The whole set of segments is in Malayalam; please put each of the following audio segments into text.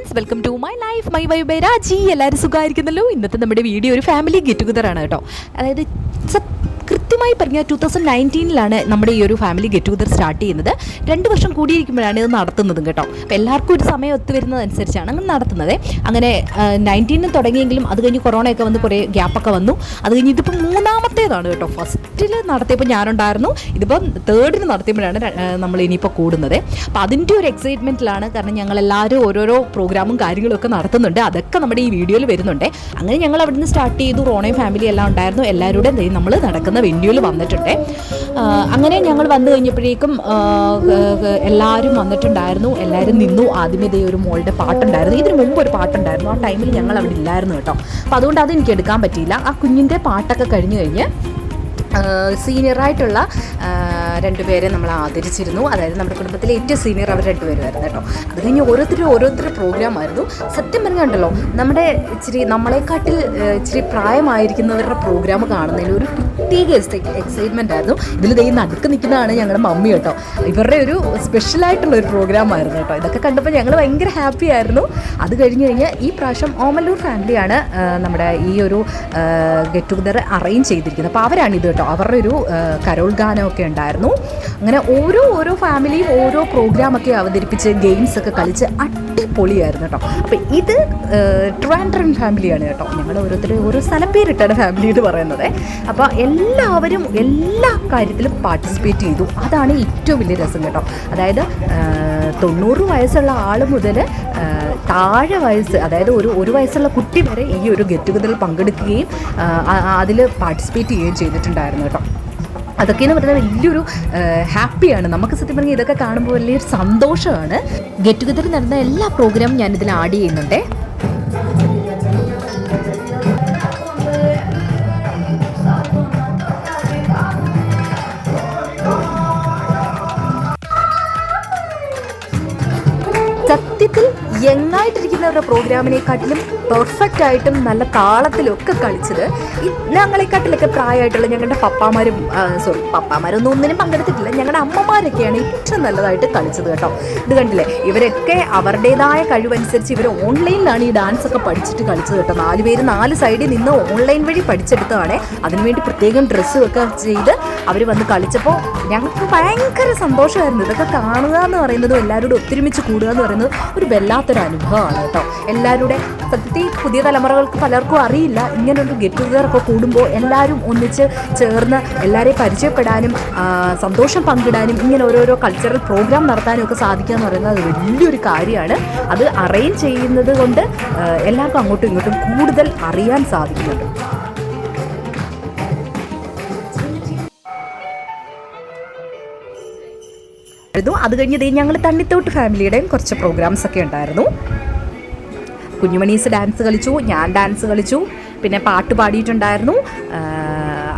Friends, welcome to my life my vibe by Raji. എല്ലാവരും സുഖമായിരിക്കുന്നല്ലോ. ഇന്നത്തെ നമ്മുടെ വീഡിയോ ഒരു ഫാമിലി ഗെറ്റ് ടുഗദറാണ് കേട്ടോ. അതായത് കൃത്യമായി പറഞ്ഞാൽ 2019 നമ്മുടെ ഈ ഒരു ഫാമിലി ഗെറ്റ് ടുഗദർ സ്റ്റാർട്ട് ചെയ്യുന്നത്. 2 വർഷം കൂടിയിരിക്കുമ്പോഴാണ് ഇത് നടത്തുന്നതും കേട്ടോ. അപ്പോൾ എല്ലാവർക്കും ഒരു സമയം ഒത്തുവരുന്നതനുസരിച്ചാണ് അങ്ങനെ നടത്തുന്നത്. അങ്ങനെ 19 തുടങ്ങിയെങ്കിലും അത് കഴിഞ്ഞ് കൊറോണയൊക്കെ വന്ന് കുറേ ഗ്യാപ്പൊക്കെ വന്നു. അത് കഴിഞ്ഞ് ഇതിപ്പോൾ 3ാമത്തേതാണ് കേട്ടോ. ഫസ്റ്റിൽ നടത്തിയപ്പോൾ ഞാനുണ്ടായിരുന്നു, ഇതിപ്പോൾ 3rd നടത്തിയപ്പോഴാണ് നമ്മൾ ഇനിയിപ്പോൾ കൂടുന്നത്. അപ്പോൾ അതിൻ്റെ ഒരു എക്സൈറ്റ്മെൻറ്റിലാണ്. കാരണം ഞങ്ങളെല്ലാവരും ഓരോരോ പ്രോഗ്രാമും കാര്യങ്ങളൊക്കെ നടത്തുന്നുണ്ട്. അതൊക്കെ നമ്മുടെ ഈ വീഡിയോയിൽ വരുന്നുണ്ട്. അങ്ങനെ ഞങ്ങൾ അവിടെ നിന്ന് സ്റ്റാർട്ട് ചെയ്തു. റോണയും ഫാമിലി എല്ലാം ഉണ്ടായിരുന്നു. എല്ലാവരുടെ നമ്മൾ നടക്കുന്ന വെന്യൂവിൽ വന്നിട്ടുണ്ട്. അങ്ങനെ ഞങ്ങൾ വന്നു കഴിഞ്ഞപ്പോഴേക്കും എല്ലാവരും വന്നിട്ടുണ്ടായിരുന്നു. എല്ലാവരും നിന്നു. ആദ്യമേ ഇതേ ഒരു മോളുടെ പാട്ടുണ്ടായിരുന്നു. ഇതിന് മുമ്പ് ഒരു പാട്ടുണ്ടായിരുന്നു. ആ ടൈമിൽ ഞങ്ങൾ അവിടെ ഇല്ലായിരുന്നു കേട്ടോ. അപ്പോൾ അതുകൊണ്ട് അത് എനിക്ക് എടുക്കാൻ പറ്റിയില്ല. ആ കുഞ്ഞിൻ്റെ പാട്ടൊക്കെ കഴിഞ്ഞ് സീനിയറായിട്ടുള്ള 2 പേരെ നമ്മൾ ആദരിച്ചിരുന്നു. അതായത് നമ്മുടെ കുടുംബത്തിലെ ഏറ്റവും സീനിയർ അവർ 2 പേരുമായിരുന്നു കേട്ടോ. അത് കഴിഞ്ഞ് ഓരോരുത്തർ പ്രോഗ്രാമായിരുന്നു. സത്യം പറഞ്ഞുണ്ടല്ലോ, നമ്മളെക്കാട്ടിൽ ഇച്ചിരി പ്രായമായിരിക്കുന്നവരുടെ പ്രോഗ്രാം കാണുന്നതിൽ ഒരു പ്രത്യേക എക്സൈറ്റ്മെൻ്റ് ആയിരുന്നു. ഇതിൽ ദൈവം നടുക്ക് നിൽക്കുന്നതാണ് ഞങ്ങളുടെ മമ്മി കേട്ടോ. ഇവരുടെ ഒരു സ്പെഷ്യലായിട്ടുള്ള ഒരു പ്രോഗ്രാമായിരുന്നു കേട്ടോ. ഇതൊക്കെ കണ്ടപ്പോൾ ഞങ്ങൾ ഭയങ്കര ഹാപ്പി ആയിരുന്നു. അത് കഴിഞ്ഞ് ഈ പ്രാവശ്യം ഓമല്ലൂർ ഫാമിലിയാണ് നമ്മുടെ ഈ ഒരു ഗെറ്റ് ടുഗദർ അറേഞ്ച് ചെയ്തിരിക്കുന്നത്. അപ്പോൾ അവരാണിത് കേട്ടോ. അവരുടെ ഒരു കരോൾ ഗാനമൊക്കെ ഉണ്ടായിരുന്നു. അങ്ങനെ ഓരോ ഫാമിലിയും ഓരോ പ്രോഗ്രാമൊക്കെ അവതരിപ്പിച്ച് ഗെയിംസൊക്കെ കളിച്ച് അടിപൊളിയായിരുന്നു കേട്ടോ. അപ്പോൾ ഇത് ട്രിവാൻഡ്രം ഫാമിലിയാണ് കേട്ടോ. ഞങ്ങൾ ഓരോ സ്ഥലപ്പേരിട്ടാണ് ഫാമിലി എന്ന് പറയുന്നത്. അപ്പോൾ എല്ലാവരും എല്ലാ കാര്യത്തിലും പാർട്ടിസിപ്പേറ്റ് ചെയ്തു. അതാണ് ഏറ്റവും വലിയ രസം കേട്ടോ. അതായത് 90 വയസ്സുള്ള ആൾ മുതൽ താഴെ വയസ്സ്, അതായത് ഒരു വയസ്സുള്ള കുട്ടി വരെ ഈ ഒരു ഗെറ്റ് ടുഗദറിൽ പങ്കെടുക്കുകയും അതിൽ പാർട്ടിസിപ്പേറ്റ് ചെയ്യുകയും ചെയ്തിട്ടുണ്ടായിരുന്നു കേട്ടോ. അതൊക്കെയെന്ന് പറഞ്ഞാൽ വലിയൊരു ഹാപ്പിയാണ് നമുക്ക്. സത്യം പറഞ്ഞാൽ ഇതൊക്കെ കാണുമ്പോൾ വലിയൊരു സന്തോഷമാണ്. ഗെറ്റ് ടുഗദറിൽ നടന്ന എല്ലാ പ്രോഗ്രാമും ഞാനിതിൽ ആഡ് ചെയ്യുന്നുണ്ട്. സത്യത്തിൽ യങ്ങായിട്ടിരിക്കുന്നവരുടെ പ്രോഗ്രാമിനെക്കാട്ടിലും പെർഫെക്റ്റ് ആയിട്ടും നല്ല താളത്തിലും ഒക്കെ കളിച്ചത് ഞങ്ങളെക്കാട്ടിലൊക്കെ പ്രായമായിട്ടുള്ള ഞങ്ങളുടെ പപ്പാമാരൊന്നും ഒന്നിനും പങ്കെടുത്തിട്ടില്ല. ഞങ്ങളുടെ അമ്മമാരൊക്കെയാണ് ഏറ്റവും നല്ലതായിട്ട് കളിച്ചത് കേട്ടോ. ഇത് കണ്ടില്ലേ, ഇവരൊക്കെ അവരുടേതായ കഴിവനുസരിച്ച് ഇവർ ഓൺലൈനിലാണ് ഈ ഡാൻസ് ഒക്കെ പഠിച്ചിട്ട് കളിച്ചത് കേട്ടോ. 4 പേര് 4 സൈഡിൽ നിന്ന് ഓൺലൈൻ വഴി പഠിച്ചെടുത്തതാണ്. അതിനുവേണ്ടി പ്രത്യേകം ഡ്രസ്സും ഒക്കെ ചെയ്ത് അവർ വന്ന് കളിച്ചപ്പോൾ ഞങ്ങൾക്ക് ഭയങ്കര സന്തോഷമായിരുന്നു. ഇതൊക്കെ കാണുക എന്ന് പറയുന്നതും എല്ലാവരോടും ഒത്തൊരുമിച്ച് കൂടുക എന്ന് പറയുന്നത് ഒരു വല്ലാത്തൊരു അനുഭവമാണ് കേട്ടോ. എല്ലാവരുടെ സത്യത്തിൽ പുതിയ തലമുറകൾക്ക് പലർക്കും അറിയില്ല, ഇങ്ങനൊരു ഗെറ്റ് ടുഗദറൊക്കെ കൂടുമ്പോൾ എല്ലാവരും ഒന്നിച്ച് ചേർന്ന് എല്ലാവരെയും പരിചയപ്പെടാനും സന്തോഷം പങ്കിടാനും ഇങ്ങനെ ഓരോരോ കൾച്ചറൽ പ്രോഗ്രാം നടത്താനും ഒക്കെ സാധിക്കുക എന്ന് പറയുന്നത് അത് വലിയൊരു കാര്യമാണ്. അത് അറേഞ്ച് ചെയ്യുന്നത് കൊണ്ട് എല്ലാവർക്കും അങ്ങോട്ടും ഇങ്ങോട്ടും കൂടുതൽ അറിയാൻ സാധിക്കുന്നുണ്ട്. അത് കഴിഞ്ഞ് ഞങ്ങൾ തണ്ണിത്തോട്ട് ഫാമിലിയുടെയും കുറച്ച് പ്രോഗ്രാംസ് ഒക്കെ ഉണ്ടായിരുന്നു. കുഞ്ഞുമണീസ് ഡാൻസ് കളിച്ചു, ഞാൻ ഡാൻസ് കളിച്ചു, പിന്നെ പാട്ട് പാടിയിട്ടുണ്ടായിരുന്നു.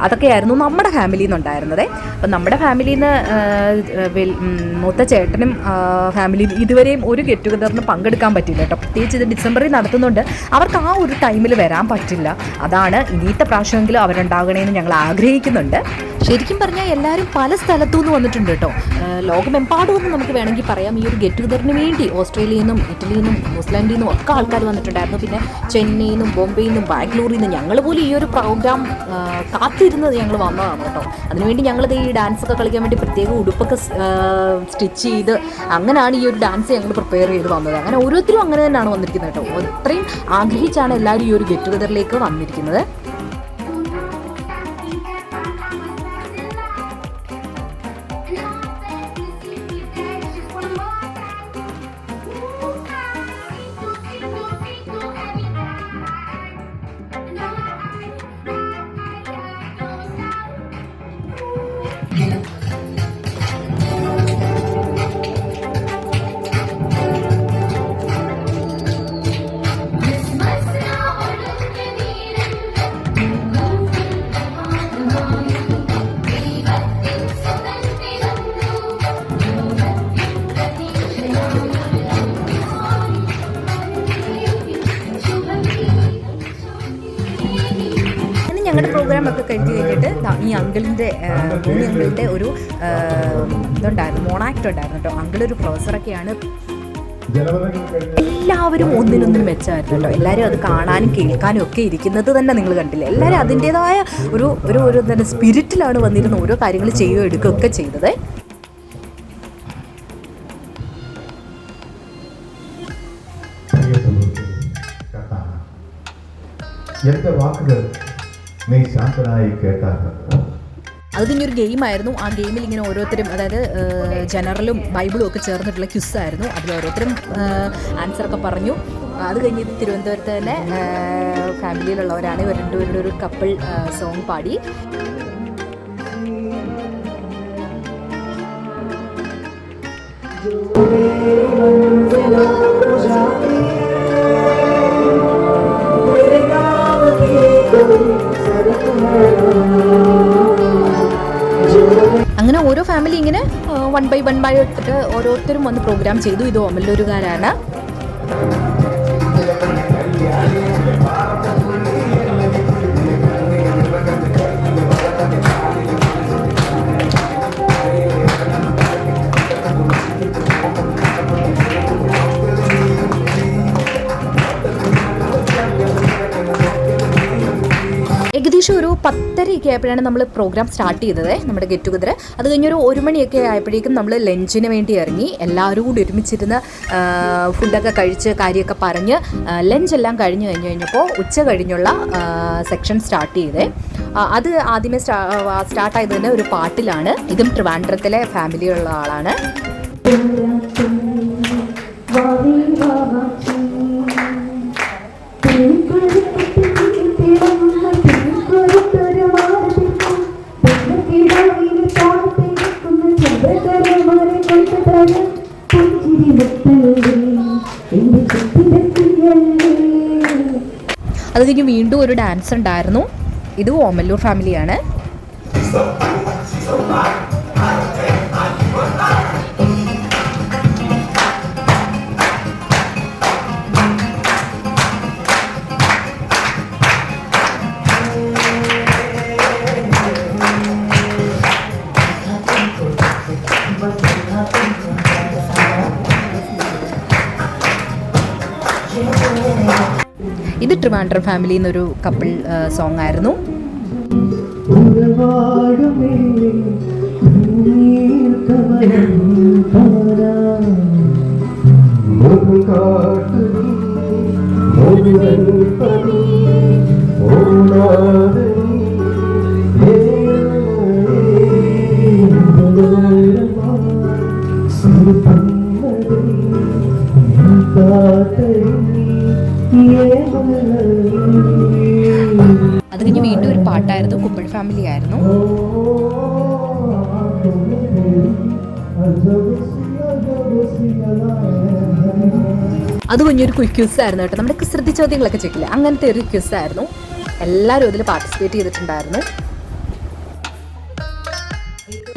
അതൊക്കെയായിരുന്നു നമ്മുടെ ഫാമിലിയിൽ നിന്നുണ്ടായിരുന്നത്. അപ്പം നമ്മുടെ ഫാമിലിയിൽ നിന്ന് മൂത്ത ചേട്ടനും ഫാമിലിയും ഇതുവരെയും ഒരു ഗെറ്റ് ടുഗദറിന് പങ്കെടുക്കാൻ പറ്റില്ല കേട്ടോ. പ്രത്യേകിച്ച് ഇത് ഡിസംബറിൽ നടത്തുന്നുണ്ട്. അവർക്ക് ആ ഒരു ടൈമിൽ വരാൻ പറ്റില്ല. അതാണ് ഇനിയത്തെ പ്രാവശ്യമെങ്കിലും അവരുണ്ടാകണമെന്ന് ഞങ്ങൾ ആഗ്രഹിക്കുന്നുണ്ട്. ശരിക്കും പറഞ്ഞാൽ എല്ലാവരും പല സ്ഥലത്തു നിന്ന് വന്നിട്ടുണ്ട് കേട്ടോ. ലോകമെമ്പാടുമെന്ന് നമുക്ക് വേണമെങ്കിൽ പറയാം. ഈ ഒരു ഗെറ്റ് ടുഗദറിന് വേണ്ടി ഓസ്ട്രേലിയയിൽ നിന്നും ഇറ്റലിയിൽ നിന്നും ന്യൂസിലാൻഡിൽ നിന്നും ഒക്കെ ആൾക്കാർ വന്നിട്ടുണ്ടായിരുന്നു. പിന്നെ ചെന്നൈയിൽ നിന്നും ബോംബെയിൽ നിന്നും ബാംഗ്ലൂരിൽ നിന്നും ഞങ്ങൾ പോലും ഈ ഒരു പ്രോഗ്രാം കാത്തിരുന്നത് ഞങ്ങൾ വന്നതാണ് കേട്ടോ. അതിനുവേണ്ടി ഞങ്ങളിത് ഈ ഡാൻസൊക്കെ കളിക്കാൻ വേണ്ടി പ്രത്യേക ഉടുപ്പൊക്കെ സ്റ്റിച്ച് ചെയ്ത് അങ്ങനെയാണ് ഈ ഒരു ഡാൻസ് ഞങ്ങൾ പ്രിപ്പയർ ചെയ്ത് വന്നത്. അങ്ങനെ ഓരോരുത്തരും അങ്ങനെ തന്നെയാണ് വന്നിരിക്കുന്നത് കേട്ടോ. അത്രയും ആഗ്രഹിച്ചാണ് എല്ലാവരും ഈ ഒരു ഗെറ്റ് ടുഗദറിലേക്ക് വന്നിരിക്കുന്നത്. ഞങ്ങളുടെ പ്രോഗ്രാമൊക്കെ കഴിഞ്ഞിട്ട് ഈ അങ്കിളിൻ്റെ 3 അങ്കിളിൻ്റെ ഒരു ഇതുണ്ടായിരുന്നു, മോണാക്ട് ഉണ്ടായിരുന്നു കേട്ടോ. അങ്കിളൊരു പ്രൊഫസറൊക്കെയാണ്. എല്ലാവരും ഒന്നിനൊന്നിനും മെച്ചമായിരുന്നു കേട്ടോ. എല്ലാവരും അത് കാണാനും കേൾക്കാനും ഒക്കെ ഇരിക്കുന്നത് തന്നെ നിങ്ങൾ കണ്ടില്ലേ. എല്ലാവരും അതിൻ്റേതായ ഒരു തന്നെ സ്പിരിറ്റിലാണ് വന്നിരുന്ന ഓരോ കാര്യങ്ങൾ ചെയ്യുകയോ എടുക്കുകയൊക്കെ ചെയ്തത്. എന്റെ വാക്കുകൾ നീ ശാന്തനായി കേട്ടാണ്. അത് കഴിഞ്ഞൊരു ഗെയിമായിരുന്നു. ആ ഗെയിമിൽ ഇങ്ങനെ ഓരോരുത്തരും, അതായത് ജനറലും ബൈബിളും ഒക്കെ ചേർന്നിട്ടുള്ള ക്വിസായിരുന്നു. അതിൽ ഓരോരുത്തരും ആൻസറൊക്കെ പറഞ്ഞു. അത് കഴിഞ്ഞ് തിരുവനന്തപുരത്ത് തന്നെ ഫാമിലിയിലുള്ളവരാണ് ഇവർ രണ്ടുപേരുടെ ഒരു കപ്പിൾ സോങ് പാടി. അങ്ങനെ ഓരോ ഫാമിലി ഇങ്ങനെ 1 by 1 എടുത്തിട്ട് ഓരോരുത്തരും വന്ന് പ്രോഗ്രാം ചെയ്തു. ഇത് ഓമല്ലൂരുകാരാണ്. ഏകദേശം ഒരു 10:30 ആയപ്പോഴാണ് നമ്മൾ പ്രോഗ്രാം സ്റ്റാർട്ട് ചെയ്തത്, നമ്മുടെ ഗെറ്റ് ടുഗദർ. അത് കഴിഞ്ഞൊരു 1 മണിയൊക്കെ ആയപ്പോഴേക്കും നമ്മൾ ലഞ്ചിന് വേണ്ടി ഇറങ്ങി. എല്ലാവരും കൂടി ഒരുമിച്ചിരുന്ന് ഫുഡൊക്കെ കഴിച്ച് കാര്യമൊക്കെ പറഞ്ഞ് ലഞ്ചെല്ലാം കഴിഞ്ഞപ്പോൾ ഉച്ച കഴിഞ്ഞുള്ള സെക്ഷൻ സ്റ്റാർട്ട് ചെയ്തേ. അത് ആദ്യമേ സ്റ്റാർട്ടായത് തന്നെ ഒരു പാട്ടിലാണ്. ഇതും ട്രിവാൻഡ്രത്തിലെ ഫാമിലിയുള്ള ആളാണ്. അത് കഴിഞ്ഞ് വീണ്ടും ഒരു ഡാൻസ് ഉണ്ടായിരുന്നു. ഇത് ഓമല്ലൂർ ഫാമിലിയാണ്. ഇത് ട്രിവാൻഡ്രം ഫാമിലി എന്നൊരു കപ്പിൾ സോങ് ആയിരുന്നു. അത് കഴിഞ്ഞ് വീണ്ടും ഒരു പാട്ടായിരുന്നു. കുപ്പിൾ ഫാമിലി ആയിരുന്നു. അത് കഴിഞ്ഞൊരു ക്വിസ് ആയിരുന്നു കേട്ടോ. നമ്മുടെ കുസൃതി ചോദ്യങ്ങളൊക്കെ ചോദിക്കില്ലേ, അങ്ങനത്തെ ഒരു ക്വിസ് ആയിരുന്നു. എല്ലാവരും അതിൽ പാർട്ടിസിപ്പേറ്റ് ചെയ്തിട്ടുണ്ടായിരുന്നു.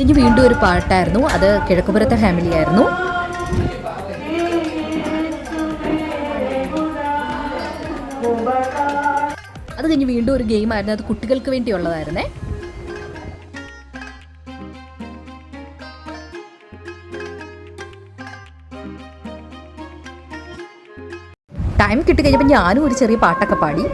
ഇനി വീണ്ടും ഒരു പാട്ടായിരുന്നു. അത് കിഴക്കുപുരത്തെ ഫാമിലി ആയിരുന്നു. അത് കഴിഞ്ഞ് വീണ്ടും ഒരു ഗെയിമായിരുന്നു. അത് കുട്ടികൾക്ക് വേണ്ടിയുള്ളതായിരുന്നേ. ടൈം കിട്ടിക്കഴിഞ്ഞപ്പോൾ ഞാനും ഒരു ചെറിയ പാട്ടൊക്കെ പാടി.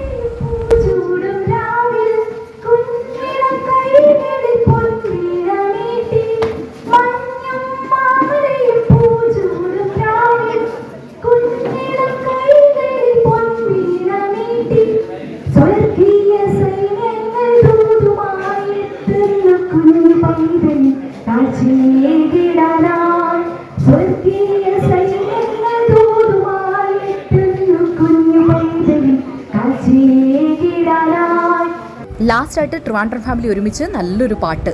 ലാസ്റ്റായിട്ട് ട്രിവാൻഡ്രം ഫാമിലി ഒരുമിച്ച് നല്ലൊരു പാട്ട്,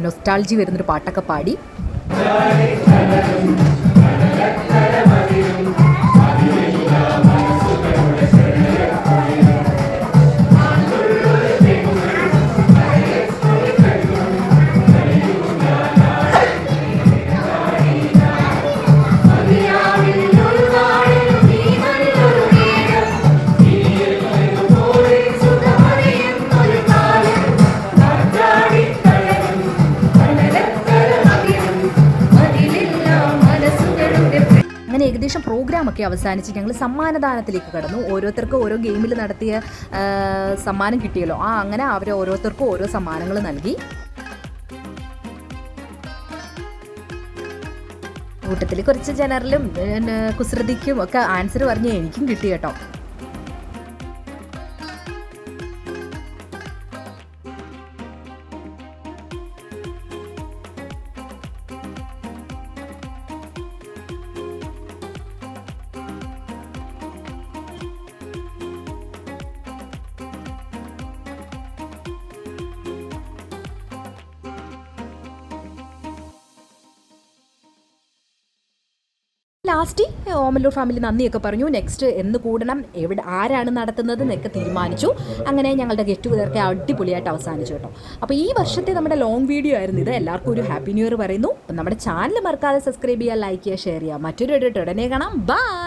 നൊസ്റ്റാൾജി വരുന്നൊരു പാട്ടൊക്കെ പാടി. പ്രോഗ്രാമൊക്കെ അവസാനിച്ച് ഞങ്ങൾ സമ്മാനദാനത്തിലേക്ക് കടന്നു. ഓരോരുത്തർക്കും ഓരോ ഗെയിമിൽ നടത്തിയ സമ്മാനം കിട്ടിയല്ലോ, അങ്ങനെ അവർ ഓരോരുത്തർക്കും ഓരോ സമ്മാനങ്ങൾ നൽകി. കൂട്ടത്തിൽ കുറച്ച് ജനറലും കുസൃതിക്കും ഒക്കെ ആൻസർ പറഞ്ഞ് എനിക്കും കിട്ടി കേട്ടോ. ലാസ്റ്റ് ഓമല്ലൂർ ഫാമിലി നന്ദിയൊക്കെ പറഞ്ഞു. നെക്സ്റ്റ് എന്ന് കൂടണം, ആരാണ് നടത്തുന്നത് എന്നൊക്കെ തീരുമാനിച്ചു. അങ്ങനെ ഞങ്ങളുടെ ഗെറ്റ് ടുഗദറൊക്കെ അടിപൊളിയായിട്ട് അവസാനിച്ചു കേട്ടോ. അപ്പോൾ ഈ വർഷത്തെ നമ്മുടെ ലോങ് വീഡിയോ ആയിരുന്നു ഇത്. എല്ലാവർക്കും ഒരു ഹാപ്പി ന്യൂ ഇയർ പറയുന്നു. നമ്മുടെ ചാനൽ മറക്കാതെ സബ്സ്ക്രൈബ് ചെയ്യുക, ലൈക്ക് ചെയ്യുക, ഷെയർ ചെയ്യുക. മറ്റൊരു ഉടനെ കാണാം. ബൈ.